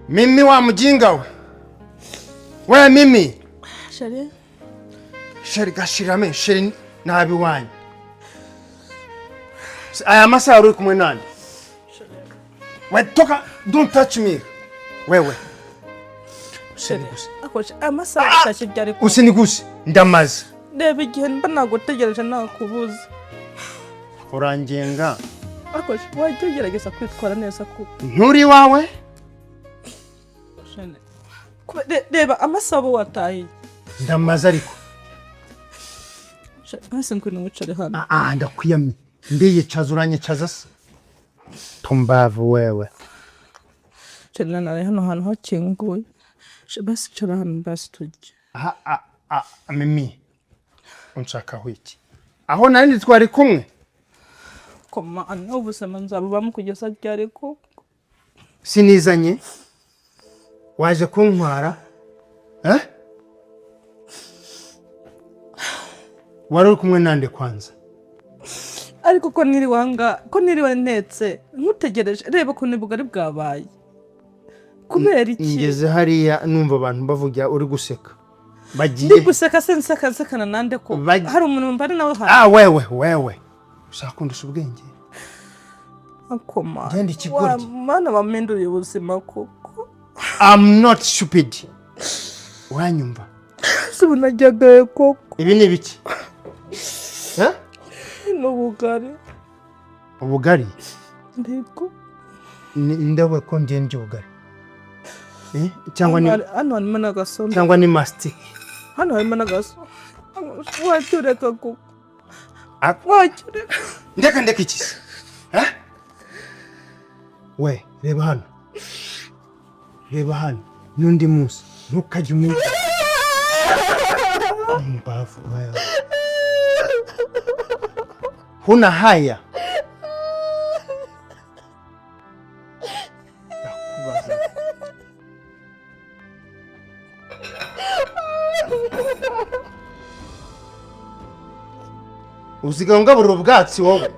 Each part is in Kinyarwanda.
Mimi wa mjinga we. We Mimi. Shari. Shari gashirame, shari nabi wanyu. Aya masaha uri kumwe nani? We toka, don't touch me. Wewe. Usinigusi. Akoje amasaha atashijyari ko. Usinigusi, ndamaze. Ndebe igihe mba nagutegereje nakubuza. Urangenga. Akoje wagerageza kwitwara neza ko. Nturi wawe? Reba amasabo wataye. Ndamaze ariko. Basi ngwino wicare hano. Ndakwiyamye. Ndiyicaza uranyicaza se. Tumbavu wewe. Chelana nari hano hantu hakinguye. Basi cara hano basi tujye. Mimi. Unshaka wiki. Aho nari twari kumwe. Koma ubusema nzabubamo kugeza ryari ko. Sinizanye. Waje kuntwara? Wari kumwe nande kwanza? Ariko ko niri wanga, ko niri wanetse, nkutegereje reba ko nibugari bwabaye. Kubera iki? Ngeze hariya numva abantu bavuga uri guseka. Bagiye. Ndi guseka sekana nande ko. Hari umuntu mbari nawe hari. Wewe. Ushaka kundusha ubwenge. Akoma. Genda ikigoryi. Mana bamenduriye ubuzima koko. I'm not stupid. Wanyumva. Subunajagaye koko. Ibi ni biki? N'ubugari. Ubugari? Ndiko. Ndawe ko ndende ubugari. Cyangwa ni hano harimo n'agasombe. Cyangwa ni mastic. Hano harimo n'agasombe. Watureka ko. Watureka. Ndeka iki? We, reba hano. Nundi munsi. Ntukajye umenya. Mbavu wewe. Huna haya. Nakubaza. Usiga ngabura ubwatsi wowe.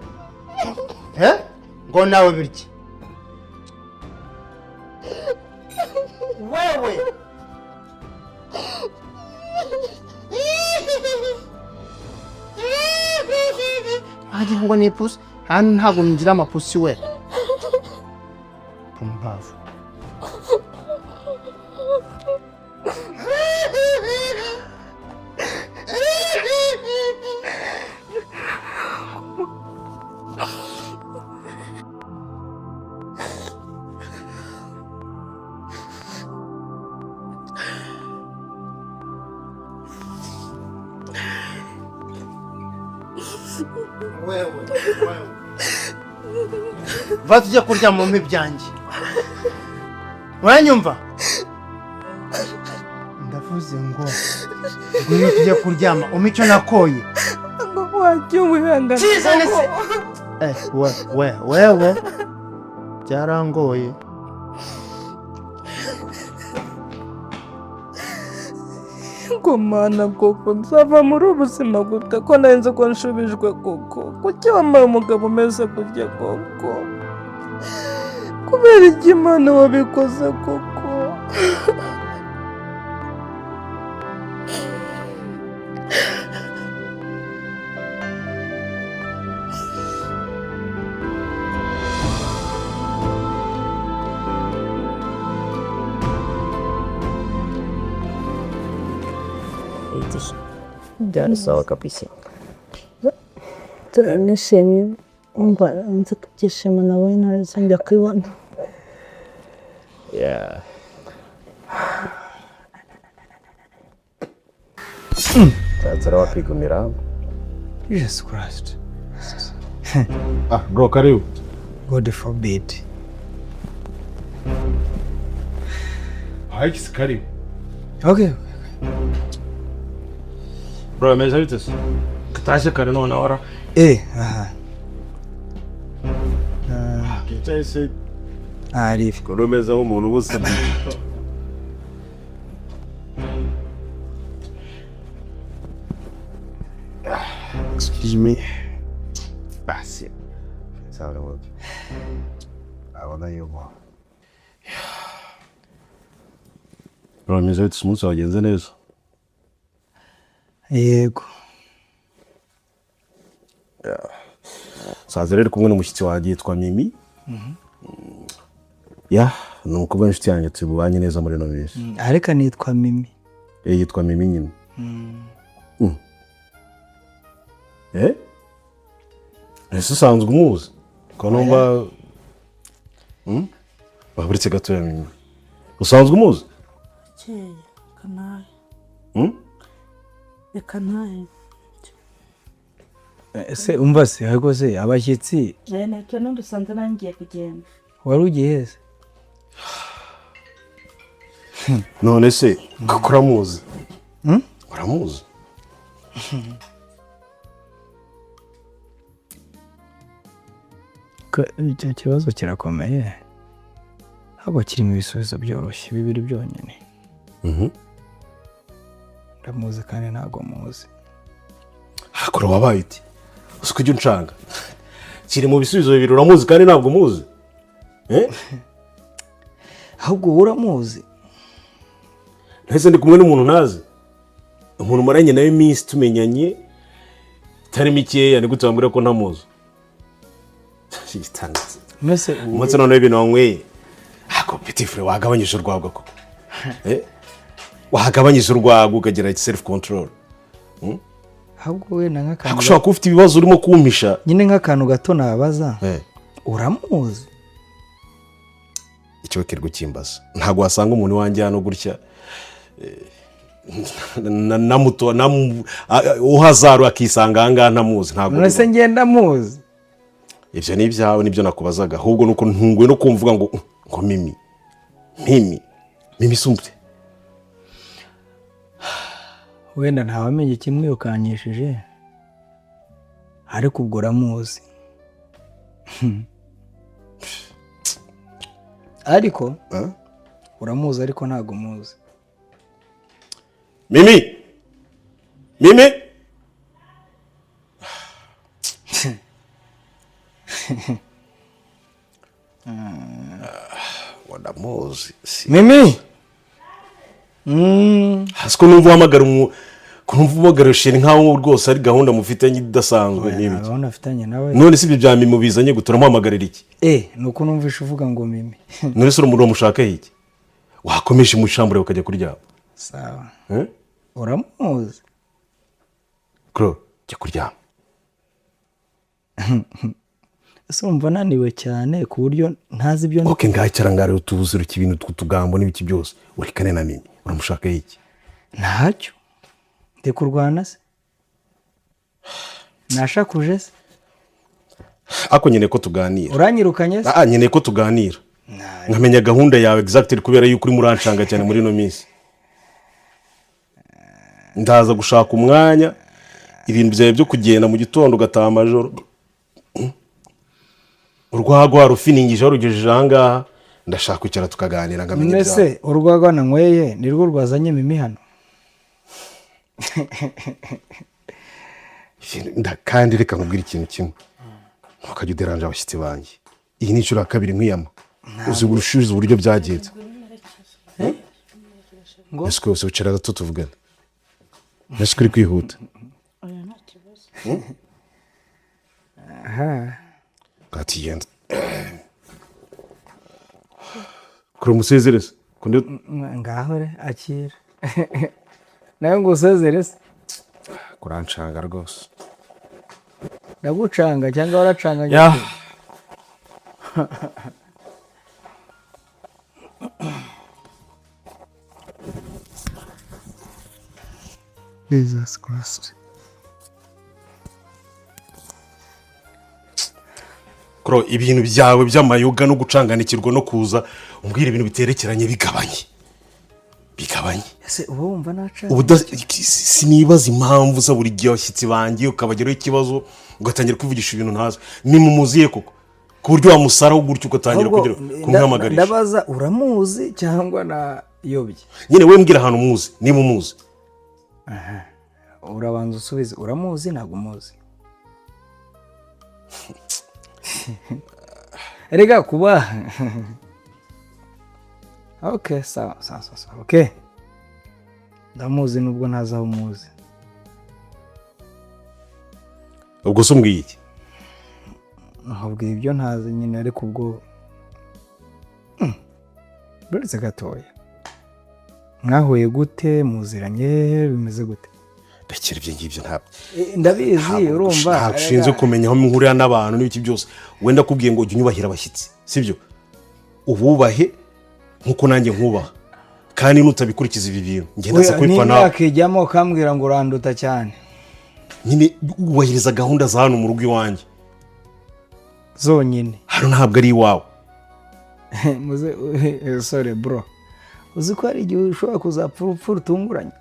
Ngo nawe birki. Wewe. Aje ngo ni pusi. Hano ntago ngira amapusi we. Pumbavu. Wewe. Va tujya kurya mu byanjye. Uranyumva? Ndavuze ngo ngwino tujya kuryama umico nakoye. Ngo wajye wihangana. Wewe. Byarangoye. Mana koko nzava muri ubuzima gute ko narinze ko nshubijwe koko. Kuki wambaye umugabo umeze kurya koko? Kubera iki Mana wabikoze koko? Jangan sawa kabisa. Turanishimye umva nzi kubyishima nawe naraza njya kwibona. Yeah. Sasa wapi kumira? Jesus Christ. Bro, karibu. God forbid. Haikisi karibu. Okay. Bro, meza vites. Katasha kare no nawara. Kitase. Arif. Koromeza umuntu bose. Excuse me. Basi. Sawa wote. Abona yuko. Urameze bite umunsi wagenze neza? Yego. Saza rero kumwe n'umushyitsi wanjye yitwa Mimi. Ya, ni umukobwa w'inshuti yanjye tubanye neza muri no minsi. Ariko nitwa Mimi. Yitwa Mimi nyine. Ese usanzwe umuzi? Ko numva baburitse gato ya Mimi. Usanzwe umuzi? Keye kanaye. Reka naye. Ese umva se ahubwo se abashyitsi Ntacyo n'udusanze nangiye kugenda. wari ugiye heza? None se kuko uramuzi? Uramuzi? Icyo kibazo kirakomeye. Ntabwo kirimo ibisubizo byoroshye bibiri byonyine. Ndamuzi kandi ntabwo muzi. Hakora wabaye iti? Uzi kujya uncanga? Kiri mu bisubizo bibiri uramuzi kandi ntabwo muzi? Ahubwo uramuzi? Ntese ndi kumwe n'umuntu ntazi. Umuntu maranye nawe iminsi tumenyanye itari mikeya, ni gute wambwira ko ntamuzi? Gitangaza. Mbese Umunsi none ibintu wanyweye. Ako petit frère wagabanyije urwagwa ko. Wagabanyije urwagwa ukagira self control. ahubwo we na nk'akantu Ushobora kuba ufite ibibazo urimo kumpisha. nyine nk'akantu gato nabaza. Uramuzi? Icyo kirgo kimbaza. Ntago wasanga umuntu wanjye hano gutya na muto na uhazaru akisanga hanga ntamuzi ntago. None ngenda muzi. Ivyo ni ibyawe nibyo nakubazaga, ahubwo nuko ntungwe no kumvuga ngo Mimi sumpte. Wenda ntawamenye kimwirukanyishije, ariko ubwo uramuzi. Ariko uramuzi ariko ntago muzi. Mimi wadamuzi. Mimi Hasiko numva uhamagara umugara nkaho rwose ari gahunda mufitanye idasanzwe Mimi. Gahunda afitanye nawe. None si ibyo bya Mimi mubizanye gutura muhamagarira iki? Nuko numvisha uvuga ngo Mimi. None se urumuri mushaka iki? Wakomeje mu shambure ukajya kuryama. Sawa. Uramuzi? Kro, jya kuryama. Ese umva naniwe cyane ku buryo ntazi ibyo Okay, ngahicara ngare utubuziro kibintu twutugambo n'ibiki byose. Urikane na Mimi. Uramushaka iki? Ntacyo. Ndi kurwana se? Nashakuje se? Ako nyene ko tuganira. Uranyirukanye se? Nyene ko tuganira. Nkamenya gahunda yawe exactly kubera yuko uri muranshanga cyane muri no minsi. Ndaza gushaka umwanya ibintu byawe byo kugenda mu gitondo ugataha amajoro. Urwagwa rufiningije rugejeje ahangaha ndashaka kwicara tukaganira ngamenya ibyawe. Nese urwagwa nanyweye nirwo rwazanye Mimi hano. Kandi reka nkubwira ikintu kimwe. Ntukajya uderanja abashyitsi banjye. Iyi ni inshuro ya kabiri nkwiyama. Uzi gushubiza uburyo byagenze. Ese ko wicara gato tuvugana. Ese kuri kwihuta. Gati yenda. Kuri umusezereze. Ngaho re akira. Nawe ngo usezereze. Kuranshanga rwose. Ndagucanga cyangwa waracanga? Ya. Jesus Christ. Kuro ibintu byawe by'amayoga no gucanganikirwa no kuza umbwira ibintu biterekeranye bigabanye. Ese uba wumva naca? Sinibaza impamvu za buri gihe abashyitsi banjye ukabageraho ikibazo ugatangira kwivugisha ibintu ntazi. Ni mu muziye koko ku buryo wamusaraho gutyo ugatangira kugira kumwamagarisha. Ndabaza uramuzi cyangwa na yobye? Nyine we mbwira ahantu umuzi niba umuzi. Urabanza usubize uramuzi ntabwo umuzi. Erega kuba Okay, sawa. Okay. ndamuzi nubwo ntazi aho umuzi. ubwo se umbwiye iki? nkubwira ibyo ntazi nyine ariko ubwo buretse gatoya mwahuye gute muziranye bimeze gute? ndakira ibyo ngibyo ntabwo ndabizi urumva ntabwo ushinzwe kumenya aho mpurira n'abantu n'ibiki byose. wenda kubwiye ngo ujye unyubahira abashyitsi sibyo? ububahe nkuko nanjye nkubaha kandi nutabikurikiza ibi bintu ngenda se kwipfa nawe. Akijyamo kambwira ngo uranduta cyane. nyine ubahiriza gahunda za hano mu rugo iwanjye zonyine. hano ntabwo ari iwawe. Sorry bro, uzi ko hari igihe ushobora kuzapfa urupfu rutunguranye.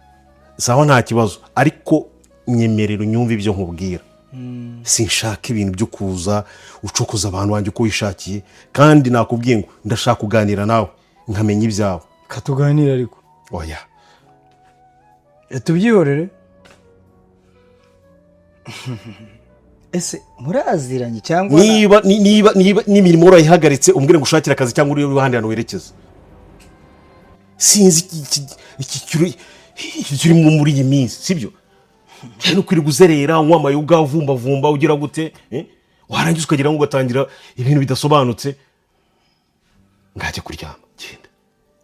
sawa nta kibazo ariko nyemerera unyumve ibyo nkubwira. sinshaka ibintu byo kuza ucokoza abantu banjye uko wishakiye kandi nakubwiye ngo ndashaka kuganira nawe nkamenya ibyawe. Katuganira ariko oya tubyihorere. ese muraziranye cyangwa niba n'imirimo urayihagaritse umbwire ngo ushakire akazi cyangwa uri ahandi hantu werekeza. sinzi iki kiri muri iyi minsi sibyo? cyane ukwiriye guzerera unywa amayoga vumba ugira gute warangiza ukagira ngo ugatangira ibintu bidasobanutse. ngajya kuryama genda.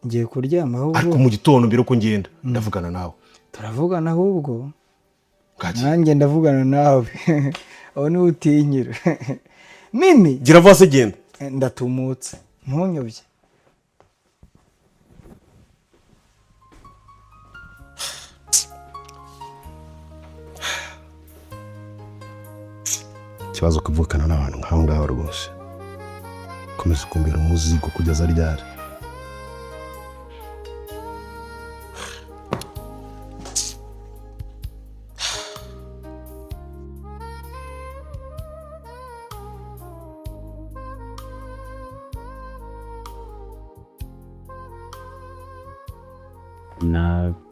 ngiye kuryama ahubwo ariko mu gitondo mbere uko ngenda ndavugana nawe. turavugana ahubwo nanjye ndavugana nawe. aho niwe utinyira. Mimi gira vase genda. ndatumutse ntunyobye. ikibazo kuvukana n'abantu nk'aho ngaho rwose komeza kumbera umuzigo kugeza ryari.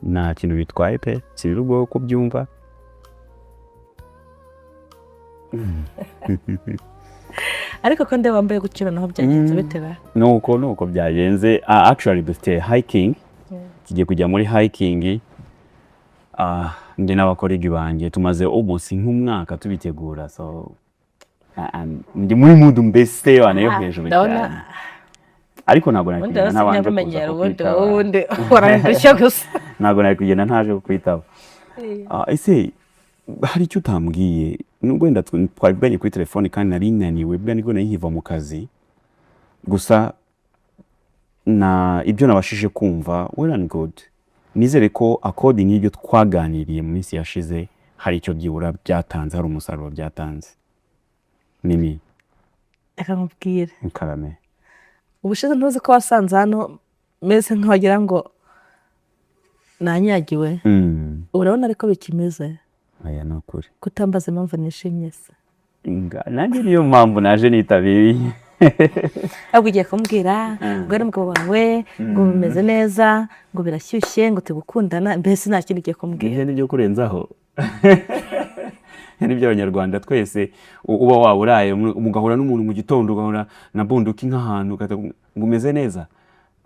nta kintu bitwaye pe sibiri ubwo ko byumva. ariko ko ndeba wambaye gukira naho byagenze bitera nuko byagenze. Actually dufite hiking tugiye kujya muri hiking. ndi n'abakorigi banjye tumaze almost nk'umwaka tubitegura so ndi muri mood mbese wanayo hejuru cyane. ariko ntabwo nakigenda ntabanje kuza ubundi warandushya gusa. ntabwo nakigenda ntaje kukwitaba. ese hari icyo utambwiye nubwo wenda twabibanye kuri telefone kandi nari naniwe bwa nibwo nayiva mu kazi gusa na ibyo nabashije kumva well and good. nizere ko according n'ibyo twaganiriye mu minsi yashize hari icyo byibura byatanze, hari umusaruro byatanze. Mimi reka nkubwire Karame, ubushize ntuzi ko wasanze hano meze nk'abagira ngo nanyagiwe. urabona ariko bikimeze. aya ni ukuri kutambaza impamvu nishimye se. nanjye niyo mpamvu naje nitabiriye. ahubwo ugiye kumbwira ngo n'umugabo wawe ngo bimeze neza ngo birashyushye ngo tugukundana mbese nta kindi ugiye kumbwira. nibyo kurenzaho nibyo abanyarwanda twese uba waba uraye umugahura n'umuntu mu gitondo ugahura na bunduki nk'ahantu ngo umeze neza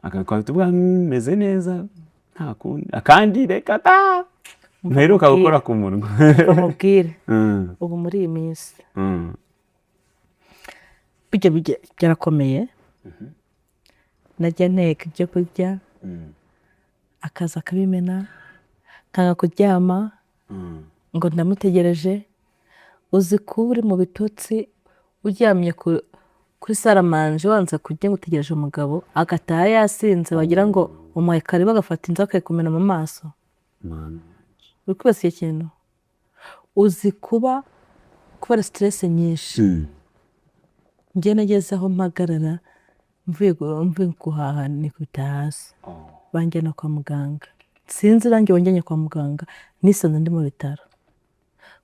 akakwa tuvuga meze neza nta kundi akandi reka ta mperuka gukora ku munwa. bamubwire ubu muri iyi minsi bijya byarakomeye. najya nteka ibyo kurya akaza akabimena nkanga kuryama ngo ndamutegereje. uzi ko uri mu bitotsi uryamye kuri saramanje wanze kurya ngo utegereje umugabo agataha yasinze wagira ngo umuhaye karibu agafata inzoka akayikumena mu maso. uri kwibasiye ikintu uzi kuba kubera stress nyinshi. njye nageze aho mpagarara mvuye guhaha nikubita hasi banjyana kwa muganga. sinzi irangi wanjyanye kwa muganga nisanze ndi mu bitaro.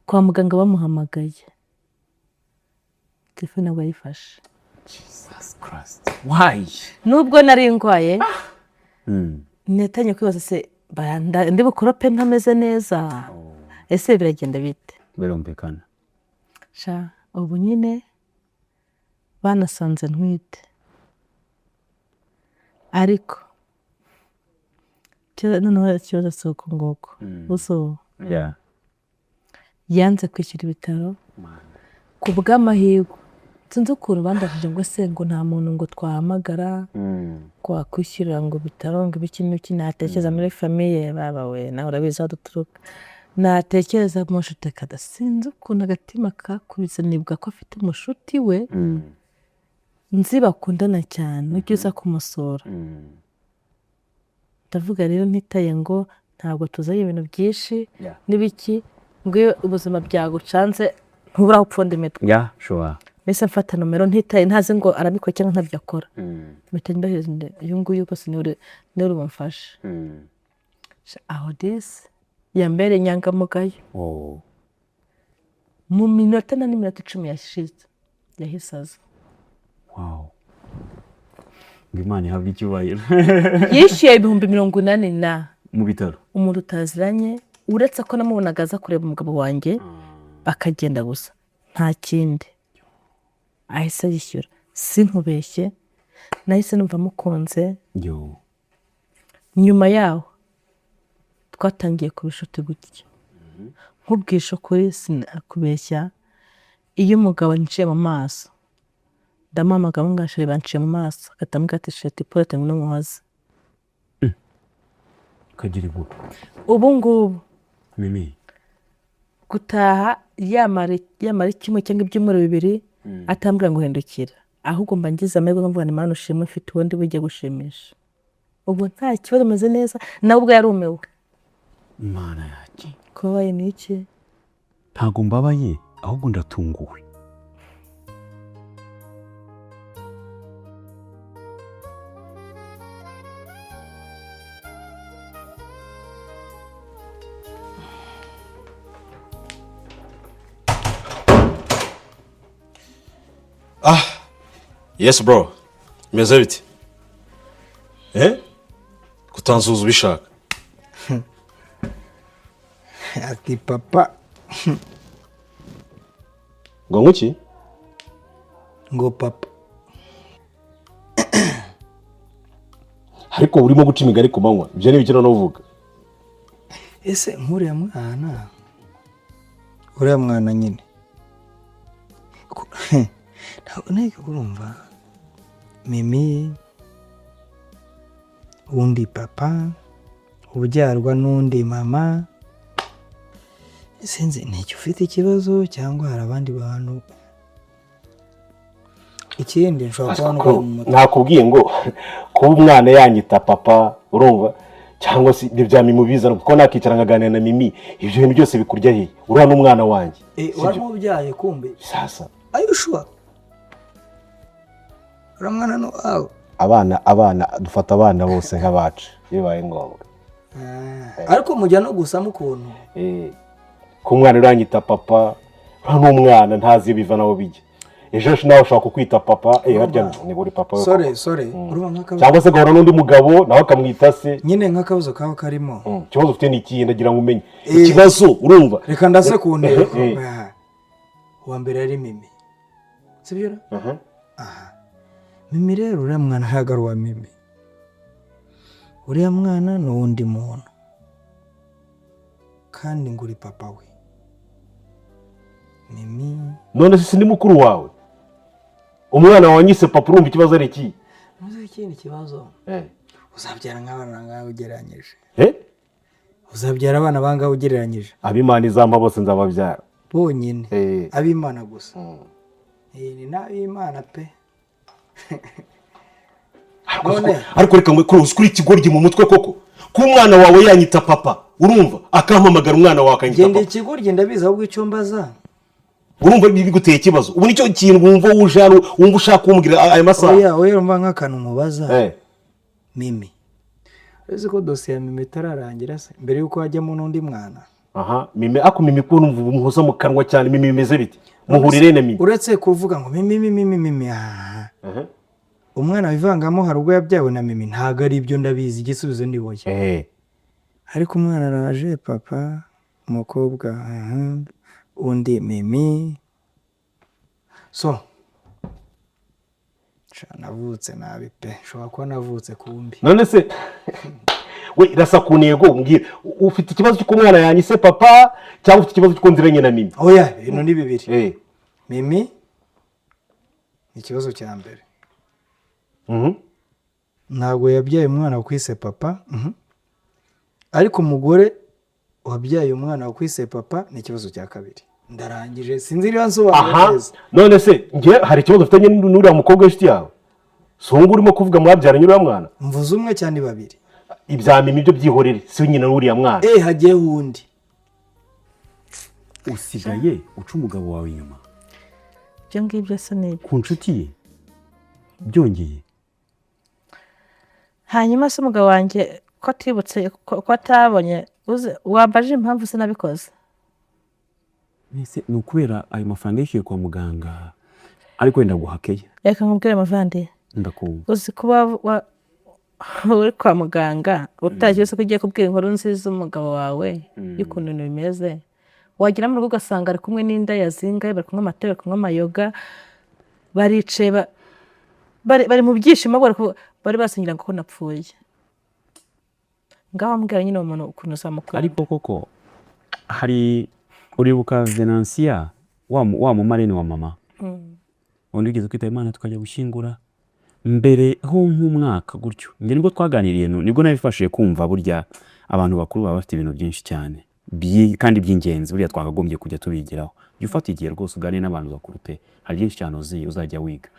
kwa muganga bamuhamagaye telefone ntabwo yayifashe. Jesus Christ, why? nubwo nari ndwaye netangiye kwibaza se ndi bukorope ntameze neza ese biragenda bite. birumvikana sha ubu nyine banasanze ntwite ariko noneho ikibazo si uko nguko uso Yeah. yanze kwishyura ibitaro ku bw'amahirwe sinzi ukuntu bandafije ngo se ngo nta muntu ngo twahamagara ko wakwishyurira ngo bitaro ngo ibiki n'iki natekereza muri famiye baba we nawe urabizi aho duturuka natekereza mu nshuti kada sinzi ukuntu agatima kakubise nibwa ko afite umushuti we nzi bakundana cyane ujya uza kumusura ndavuga rero ntitaye ngo ntabwo tuzaye ibintu byinshi n'ibiki ngo iyo ubuzima byagucanze ntubura aho upfunda imitwe Yeah, sure. mbese mfata nomero ntitaye ntazi ngo arabikora cyangwa ntabyo akora mpita ndohereza uyu nguyu rwose niwe bamfasha aho disi yambereye inyangamugayo mu minota n'iminota 10 yashize yahise aza. Wow. Imana ihabwe icyubahiro. Yishyuye 80,000 na mu bitaro. Umuntu utaziranye uretse ko namubonaga aza kureba umugabo wanjye bakagenda gusa nta kindi ahise yishyura sinkubeshye nahise numva mukunze nyuma yaho twatangiye kubishuti gutya nkubwisha kuri sinakubeshya iyo umugabo anciye mu maso ndamamaga ngashire banciye mu maso agatambwa ati sheti porete ngo n'umuhoza kagira ibu ubu ngubu Mimi gutaha yamara kimwe cyangwa ibyumweru 2 atambwira ngo hendukira ahubwo mba ngize amahirwe mvuga ni Mana ushimwe mfite ubundi bujye gushimisha ubu nta kibazo meze neza nawe ubwo yarumewe Imana yake kubaye niki ntago mbabaye ahubwo ndatunguwe Yes bro. Meze bite? Kutanzuza ubishaka. Ati papa. Ngo nguki? Ngo papa. Ariko urimo guca imigari ku manywa. Ibyo ni bikino novuga. Ese nkuriya mwana. Uriya mwana nyine. Ntabwo urumva Mimi undi papa ubyarwa n'undi mama sinzi nicyo ufite ikibazo cyangwa hari abandi bantu ikindi nshobora kubona nakubwiye ngo kuba umwana yanyita papa urumva cyangwa se ibya Mimi bizana kuko nakicara ngaganira na Mimi ibyo bintu byose bikurya hehe uriya n'umwana wanjye waramubyaye kumbe sasa ayushwa uramwana no aho abana dufata abana bose nk'abacu bibaye ngombwa ariko mujya no gusama ukuntu ko umwana uranyita papa n'umwana ntazi biva naho bijya ejo nawe ushaka kukwita papa harya ni buri papa sore urumva nk'akabazo cyangwa se gahora n'undi mugabo nawe akamwita se nyine nk'akabazo kaho karimo ikibazo ufite ni ikihe ndagira ngo umenye ikibazo urumva reka ndase ku ntego uwa mbere ari Mimi sibyo Mimi rero uriya mwana ntabwo ari uwa Mimi uriya mwana ni uwundi muntu kandi ngo uri papa we Mimi none se ndi mukuru wawe umwana wanyise papa urumva ikibazo ari iki muzi ikindi kibazo uzabyara nk'abana ngaho ugereranyije uzabyara abana bangahe ugereranyije? Abimana izamba bose nzababyara bonyine. Abimana gusa. Ni n'abimana pe. Ariko reka mwe kuri ikigoryi mu mutwe koko ku mwana wawe yanyita papa urumva akampamagara umwana wawe akanyita papa. Ngende ikigoryi ndabiza ahubwo icyo mbaza. Urumva biguteye ikibazo ubu nicyo kintu wumva wumva ushaka kumbwira aya masaha. Oya urumva nk'akantu mubaza. Mimi ese ko dosiye ya Mimi itararangira se mbere yuko hajyamo n'undi mwana. Aha Mimi Mimi ko numva umuhoza mu kanwa cyane Mimi bimeze bite muhurire na Mimi uretse kuvuga ngo Mimi umwana bivangamo hari ubwo yabyawe na Mimi ntago ari ibyo ndabizi igisubizo ndi woye. Ariko umwana araje papa umukobwa undi Mimi so navutse nabi pe shobora kuba navutse kumbi. None se we rasa ku ntego mbwira ufite ikibazo cy'uko umwana yanyise papa cyangwa ufite ikibazo cy'uko nziranye na Mimi? oya ibintu ni bibiri. Mimi ni ikibazo cya mbere. Ntabwo yabyaye umwana wakwise papa, ariko umugore wabyaye umwana wakwise papa ni ikibazo cya kabiri. Ndarangije sinzi niba nsobanura neza. None se ngiye hari ikibazo ufitanye n'uriya mukobwa w'inshuti yawe? Songa urimo kuvuga mwabyaranye uriya mwana? Mvuze umwe cyane babiri. Ibya Mimi byo byihorere si nyina n'uriya mwana. Hagiye wundi. usigaye uca umugabo wawe inyuma ibyo ngibyo se ni ku nshuti ye byongeye. hanyuma se umugabo wanjye ko atibutse ko atabonye wambaje impamvu se nabikoze? Ni ukubera ayo mafaranga yishyuye kwa muganga ariko wenda guhakeye. Reka nkubwire muvandi, ndakumva. uzi kuba uri kwa muganga utagiye se ko ugiye kubwira inkuru nziza umugabo wawe y'ukuntu ibintu bimeze, wagira mu rugo ugasanga ari kumwe n'inda yazingaye, bari kunywa amata, bari kunywa amayoga, baricaye bari mu byishimo, bari basingira ngo napfuye. Ngaho mbwira nyine umuntu ukuntu uzamukunda. Ariko koko hari uribuka Venansia wa mumarene wa mama undi ugeze kwitaba Imana tukajya gushyingura mbere ho nk'umwaka gutyo, njye nibwo twaganiriye, nibwo nabifashije kumva burya abantu bakuru baba bafite ibintu byinshi cyane kandi by'ingenzi burya twakagombye kujya tubigiraho. Jya ufata igihe rwose uganire n'abantu bakuru pe, hari byinshi cyane uzajya wiga.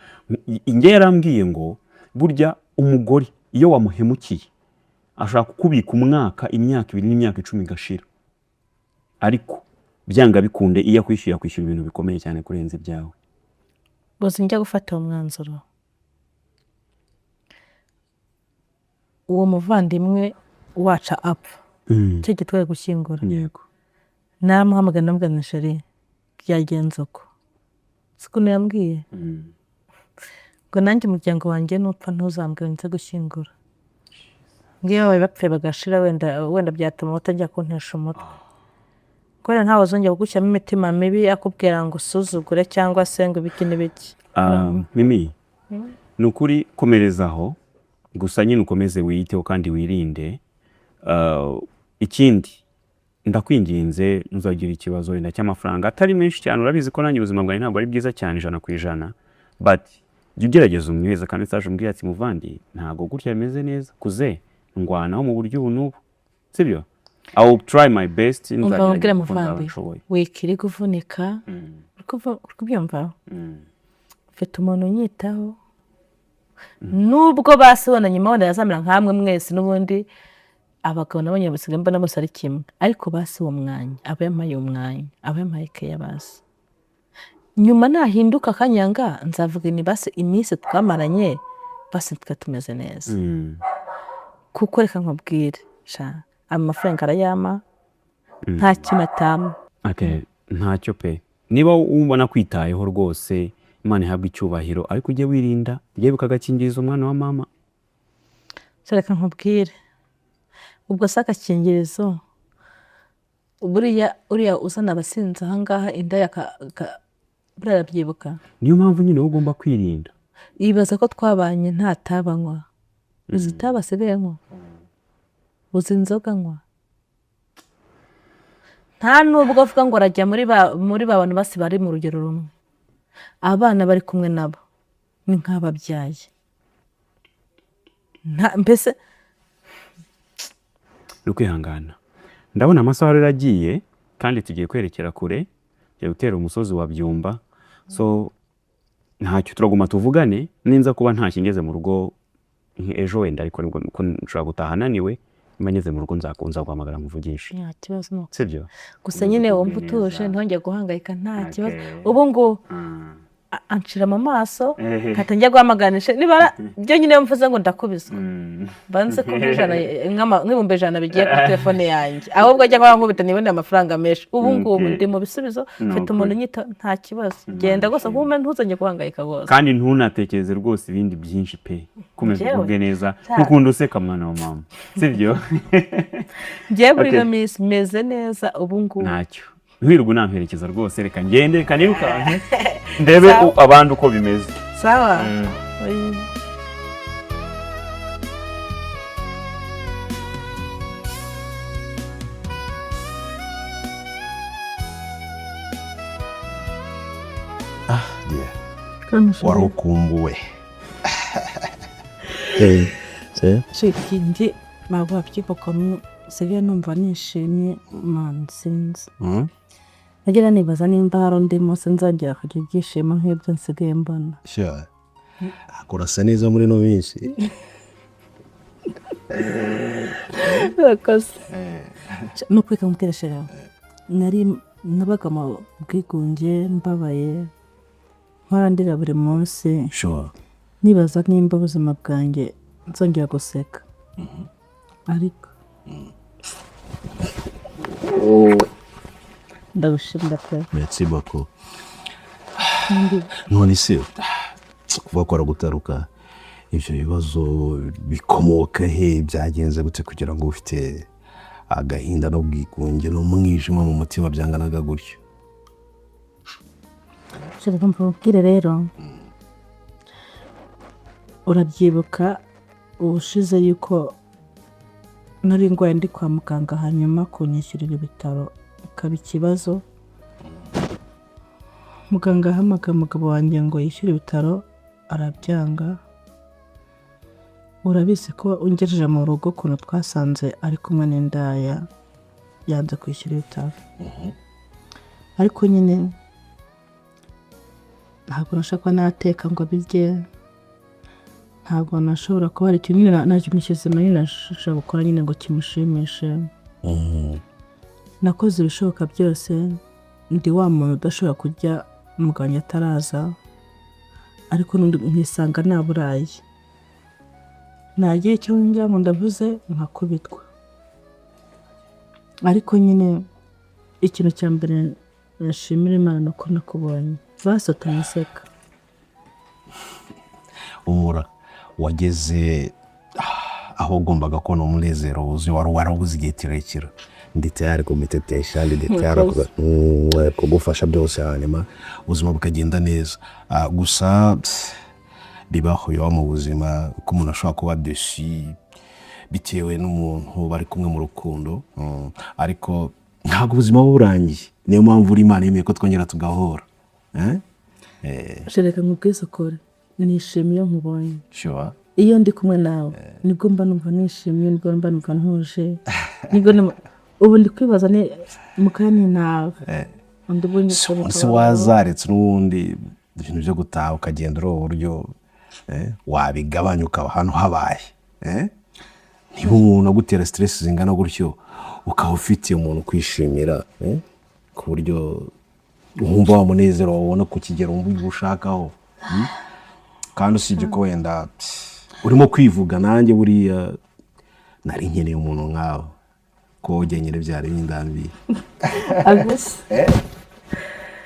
Njye yarambwiye ngo burya umugore iyo wamuhemukiye ashaka kukubika umwaka, imyaka 2 n'imyaka 10 igashira, ariko byanga bikunde iyo akwishyura ibintu bikomeye cyane kurenza ibyawe. Bose njya gufata umwanzuro, uwo muvandimwe waca apfa cyo gitwaye gushyingura, yego namuhamagara namubwira sheri byagenze uko siko yambwiye ngo nanjye umuryango wanjye nupfa ntuzambwira nze gushyingura, ngiyo babaye bapfuye bagashira wenda byatuma utajya kuntesha umutwe, kubera ntawe uzongera kugushyiramo imitima mibi akubwira ngo usuzugure cyangwa se ngo ibiki n'ibiki. Mimi ni ukuri komerezaho gusa nyine ukomeze wiyiteho kandi wirinde. Ikindi ndakwinginze ntuzagira ikibazo wenda cy'amafaranga atari menshi cyane, urabizi ko nanjye ubuzima bwawe ntabwo ari bwiza cyane 100%, but jya ugerageza umweza kandi utaje umbwira ati muvandi ntabwo gutya bimeze neza, kuze ndwanaho mu buryo ubu n'ubu, sibyo? I will try my best. Mbabwira muvandi wikiri kuvunika, kubyumva ufite umuntu unyitaho, nubwo basibona nyuma wenda yazamira nkamwe mwese n'ubundi abagabo nabonye basigaye mbona bose ari kimwe, ariko basi uwo mwanya abampaye umwanya, abampaye keya basi, nyuma nahinduka kanyanga nzavuga ni basi iminsi twamaranye basi tukatumeze neza. Kuko reka nkubwire amafaranga arayama nta kintu atama. Ntacyo pe, niba ubona kwitayeho rwose Imana ihabwa icyubahiro, ariko ujye wirinda ujye bikagakingiriza umwana wa mama. Reka nkubwire, ubwo se agakingirizo uriya uzana abasinzi ahangaha inda buriya arabyibuka. Niyo mpamvu nyine wowe ugomba kwirinda. Yibaza ko twabanye nta tabanywa, uzi itaba asigaye nywa, uzi inzoga nywa, nta nubwo avuga ngo arajya muri ba bantu basi bari mu rugero rumwe, abana bari kumwe nabo ni nk'ababyaye. Mbese ni ukwihangana. Ndabona amasaha aragiye kandi tugiye kwerekera kure, tugiye gutera umusozi wa Byumba, so ntacyo turaguma tuvugane. Ninza kuba ntacyo ngeze mu rugo ejo wenda, ariko nshobora gutaha naniwe, imanyeze mu rugo nzakunza guhamagara muvugisha. Nta kibazo nuko, sibyo? gusa nyine wumva utuje ntongeye guhangayika, nta kibazo. Ubu ngo anshira mu maso katangiye guhamaganisha niba byo nyine mvuze ngo ndakubizwa banze ko nk'ibihumbi 100 bigiye kuri telefone yanjye, ahubwo ajya kwa nkubita nibone amafaranga menshi. Ubu ngubu ndi mu bisubizo, mfite umuntu nyita, nta kibazo, genda rwose nkume ntuzanye guhangayika rwose, kandi ntunatekereze rwose ibindi byinshi pe, kumeze kubwe neza nk'ukundi useka mwana wa mama, sibyo? Ngiye buri minsi meze neza ubu ngubu, ntacyo nkwirwa namperekeza rwose, reka ngende kanirukanke ndebe abandi uko bimeze. Sawa. Yeah. kandi sheri Warukumbuwe. ikindi ntabwo wabyibuka nsigaye numva nishimye man sinzi nagira nibaza nimba hari undi munsi nzongera kugira ibyishimo nk'ibyo nsigaye mbona Sure. Akurasa neza muri no minsi. urakoze no kwika muteresheje nabaga mu bwigunge mbabaye nkorandira buri munsi Sure. nibaza nimba ubuzima bwanjye nzongera guseka ariko ndagushimira pe Merci beaucoup. None se kuva ko aragutaruka ibyo bibazo bikomoka he byagenze gute kugira ngo ufite agahinda no bwigunge no mwijima mu mutima byanganaga gutyo? shaka mbabwire rero urabyibuka ubushize yuko nari ndwaye ndi kwa muganga hanyuma kunyishyurira ibitaro ikaba ikibazo muganga ahamagara umugabo wanjye ngo yishyure ibitaro arabyanga urabizi ko ungejeje mu rugo ukuntu twasanze ari kumwe n'indaya yanze kwishyura ibitaro ariko nyine ntabwo nashaka nateka ngo birye ntabwo nashobora kuba hari ikintu nacyo kizima nyine nashobora gukora nyine ngo kimushimishe nakoze ibishoboka byose ndi wa muntu udashobora kurya umuganga ataraza ariko nkisanga naburaye nagiye icyo njya ngo ndavuze nkakubitwa ariko nyine ikintu cya mbere nashimira Imana ni uko nakubonye basotanye iseka Umura wageze aho ugombaga kubona umunezero wuzuye wari warabuze igihe kirekire ndi tayari kumitetesha ndi tayari kugufasha byose hanyuma ubuzima bukagenda neza gusa bibaho yo mu buzima ko umuntu ashobora kuba deshi bitewe n'umuntu bari kumwe mu rukundo ariko ntabwo ubuzima burangiye niyo mpamvu uri Imana yemeye ko twongera tugahura reka nkubwize ukuri nishimiye nkubonye sure iyo ndi kumwe nawe nibwo mba numva nishimiye nibwo mba numva ntuje nibwo ubu ndi kwibaza ni mukanya nawe undi bunye se wazaretse n'ubundi ibintu byo gutaha ukagenda uri uburyo wabigabanya ukaba hano habaye niba umuntu agutera stress zingana gutyo ukaba ufitiye umuntu kwishimira ku buryo wumva wa munezero wabona ku kigero wumva ushakaho kandi usibye ko wenda urimo kwivuga nanjye buriya nari nkeneye umuntu nkawe ko ugenyere byari bindambiye aguse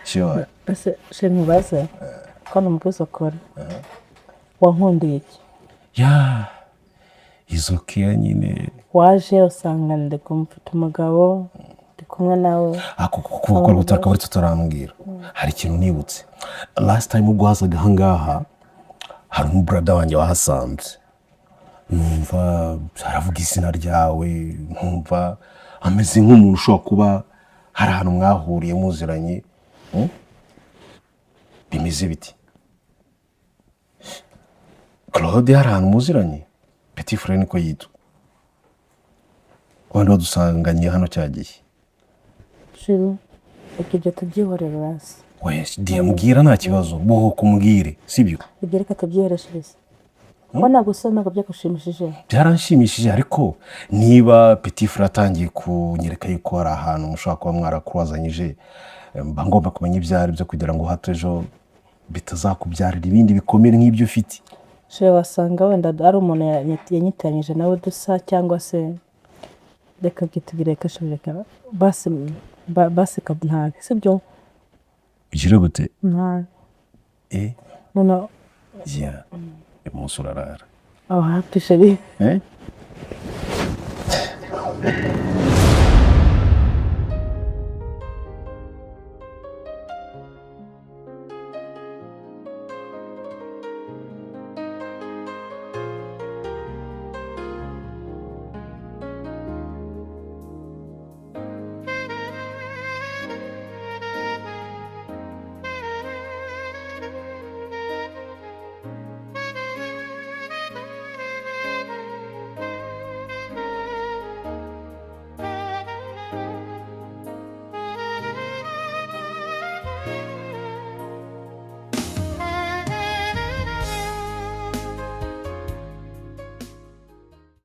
sure ese shemubaze ko numbuza ukora wankundiye iki ya izo kia nyine waje usanga ndi kumfata umugabo ndi kumwe nawe ako kuko utaka bari tutarambwira hari ikintu nibutse last time ubwo hazaga hangaha hari umubrada wanjye wahasanze numva aravuga izina ryawe nkumva ameze nk'umuntu ushobora kuba hari ahantu mwahuriye muziranye bimeze biti Claude hari ahantu muziranye Petit Frere niko yitwa wandi wadusanganye hano cyagiye shiru ukijya tubyihorera hasi wese ndiyambwira nta kibazo boho kumbwire sibyo ibyo reka tubyihoreshereze ko nagusana ntabwo byagushimishije byaranshimishije ariko niba Petit Frere atangiye kunyereka yuko hari ahantu mushobora kuba mwarakurwazanyije mba ngomba kumenya ibyari byo kugira ngo hato ejo bitazakubyarira ibindi bikomere nk'ibyo ufite shiru wasanga wenda ari umuntu yanyitanyije nawe dusa cyangwa se reka byitubireka shobireka basi kabntage sibyo ugire gute nta no ya umunsi urarara happy sheri